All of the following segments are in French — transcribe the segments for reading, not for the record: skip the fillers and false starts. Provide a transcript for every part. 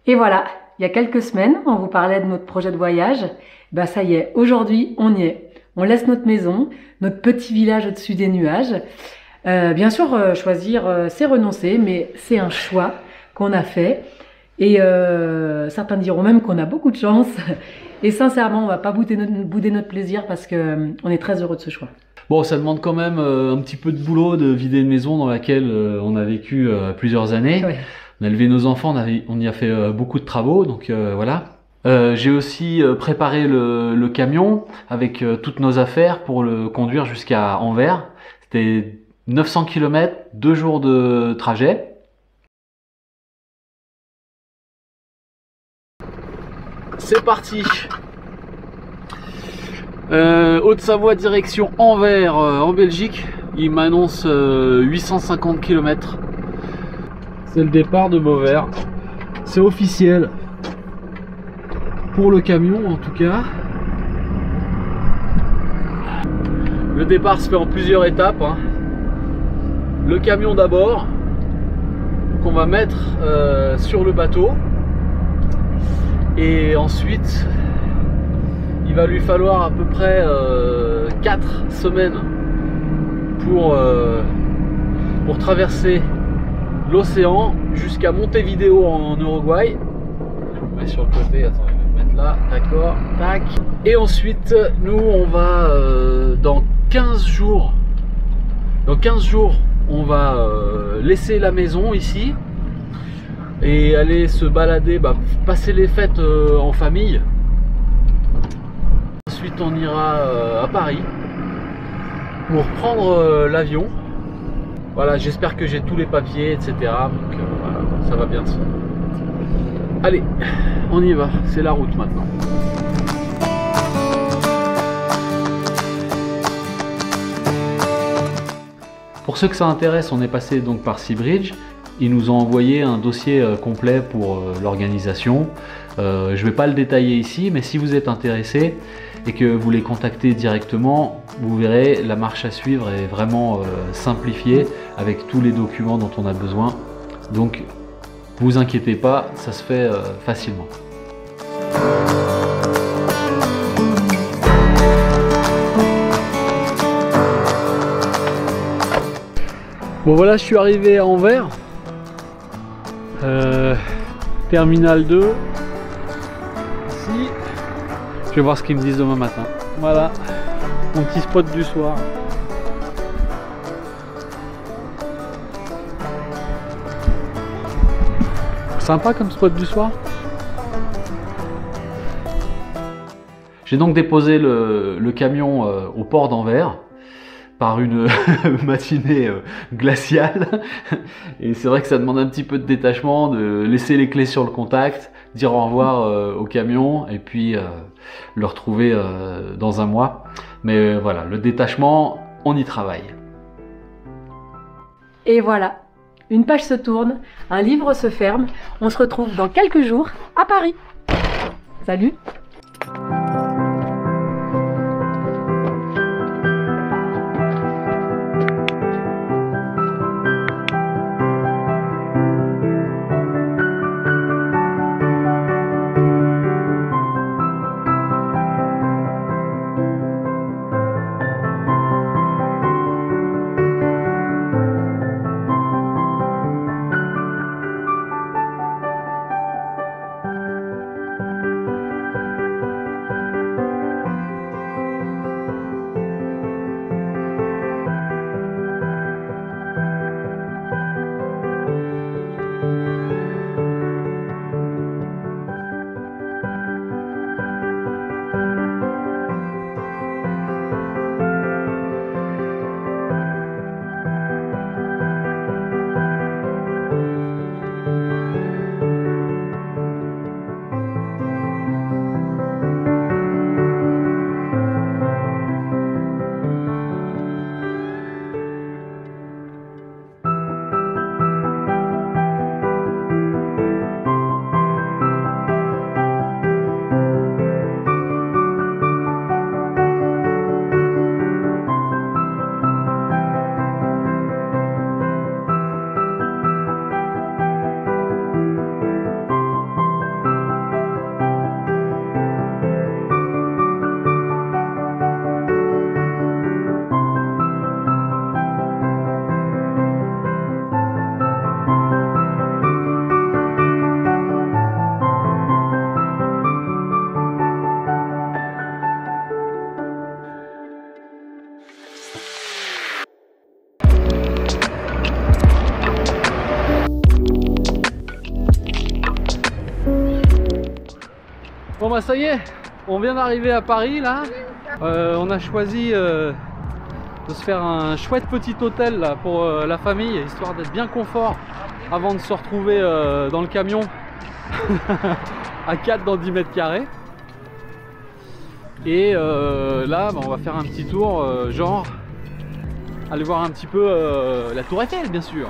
Et voilà, il y a quelques semaines, on vous parlait de notre projet de voyage. Ben ça y est, aujourd'hui, on y est. On laisse notre maison, notre petit village au-dessus des nuages. Bien sûr, choisir, c'est renoncer, mais c'est un choix qu'on a fait. Et certains diront même qu'on a beaucoup de chance. Et sincèrement, on va pas bouder notre plaisir parce que on est très heureux de ce choix. Bon, ça demande quand même un petit peu de boulot de vider une maison dans laquelle on a vécu plusieurs années. Ouais. On a élevé nos enfants, on y a fait beaucoup de travaux, donc voilà. J'ai aussi préparé le camion avec toutes nos affaires pour le conduire jusqu'à Anvers. C'était 900 km, 2 jours de trajet. C'est parti. Haute-Savoie direction Anvers en Belgique. Il m'annonce 850 km. C'est le départ de Beauvais. C'est officiel. Pour le camion en tout cas. Le départ se fait en plusieurs étapes. Le camion d'abord, qu'on va mettre sur le bateau. Et ensuite, il va lui falloir à peu près 4 semaines pour traverser l'océan jusqu'à Montevideo en Uruguay. Je vous mets sur le côté, attends, je vais me mettre là, d'accord, tac. Et ensuite, nous, on va dans 15 jours, on va laisser la maison ici et aller se balader, passer les fêtes en famille. Ensuite, on ira à Paris pour prendre l'avion. Voilà, j'espère que j'ai tous les papiers, etc. Donc voilà, ça va bien se faire. Allez, on y va, c'est la route maintenant. Pour ceux que ça intéresse, on est passé donc par Seabridge. Ils nous ont envoyé un dossier complet pour l'organisation. Je ne vais pas le détailler ici, mais si vous êtes intéressé et que vous les contactez directement, vous verrez, la marche à suivre est vraiment simplifiée avec tous les documents dont on a besoin. Donc, vous inquiétez pas, ça se fait facilement. Bon voilà, je suis arrivé à Anvers. Terminal 2. Ici. Je vais voir ce qu'ils me disent demain matin. Voilà, mon petit spot du soir. Sympa comme spot du soir. J'ai donc déposé le camion au port d'Anvers par une matinée glaciale. Et c'est vrai que ça demande un petit peu de détachement, de laisser les clés sur le contact, dire au revoir au camion et puis le retrouver dans un mois. Mais voilà, le détachement, on y travaille. Et voilà, une page se tourne, un livre se ferme. On se retrouve dans quelques jours à Paris. Salut! bah ça y est, on vient d'arriver à Paris là. On a choisi de se faire un chouette petit hôtel là, pour la famille, histoire d'être bien confort avant de se retrouver dans le camion à 4 dans 10 mètres carrés. Et là bah, on va faire un petit tour genre aller voir un petit peu la Tour Eiffel bien sûr.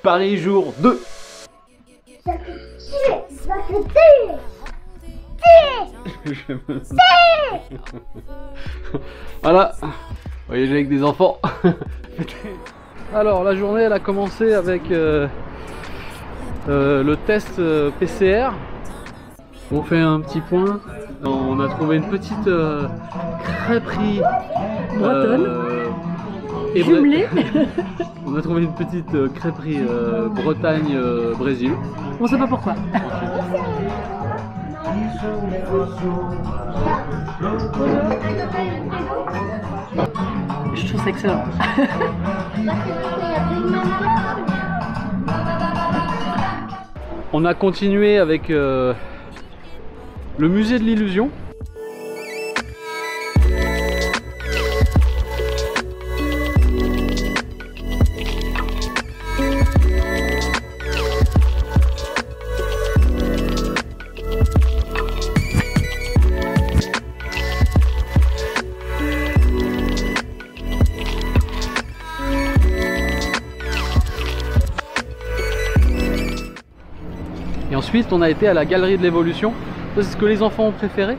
Paris jour 2. Voilà, voyagez avec des enfants. Alors la journée elle a commencé avec le test PCR. On fait un petit point. On a trouvé une petite crêperie bretonne et jumelée. On a trouvé une petite crêperie Bretagne-Brésil. On sait pas pourquoi. Je trouve ça excellent. On a continué avec le musée de l'illusion. Et ensuite on a été à la galerie de l'évolution. C'est ce que les enfants ont préféré.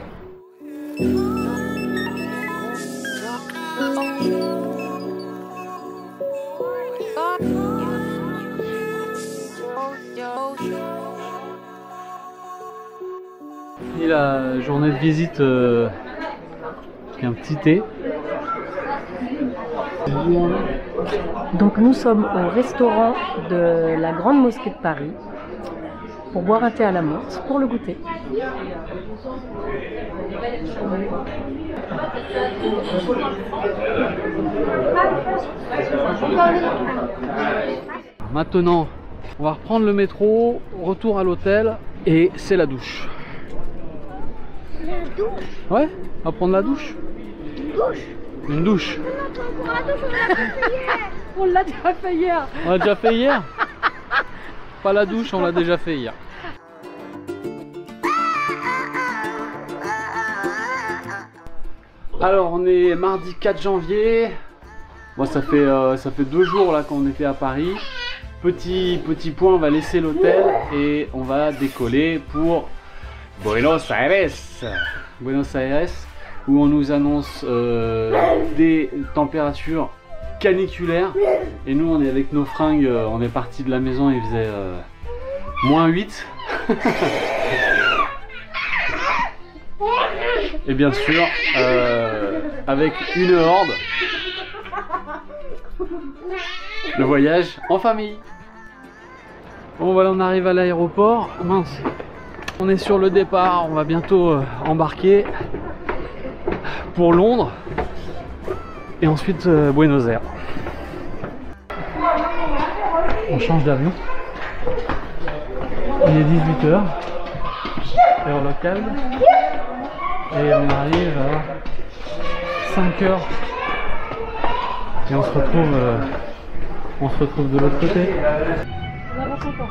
Et la journée de visite avec un petit thé. Donc nous sommes au restaurant de la Grande Mosquée de Paris pour boire un thé à la menthe pour le goûter. Maintenant, on va reprendre le métro, retour à l'hôtel et c'est la douche. La douche? Ouais, on va prendre la douche. Douche? Une douche. On l'a déjà fait hier. On l'a déjà fait hier? Pas la douche, on l'a déjà fait hier. Alors on est mardi 4 janvier. Bon, ça fait 2 jours là qu'on était à Paris. Petit point, on va laisser l'hôtel et on va décoller pour Buenos Aires. Buenos Aires, où on nous annonce des températures caniculaires. Et nous on est avec nos fringues, on est parti de la maison, il faisait -8. Et bien sûr, avec une horde, le voyage en famille. Bon voilà, on arrive à l'aéroport. Mince, on est sur le départ, on va bientôt embarquer pour Londres et ensuite Buenos Aires. On change d'avion. Il est 18 h, heure locale. Et on arrive à 5 h et on se retrouve de l'autre côté. On avance encore.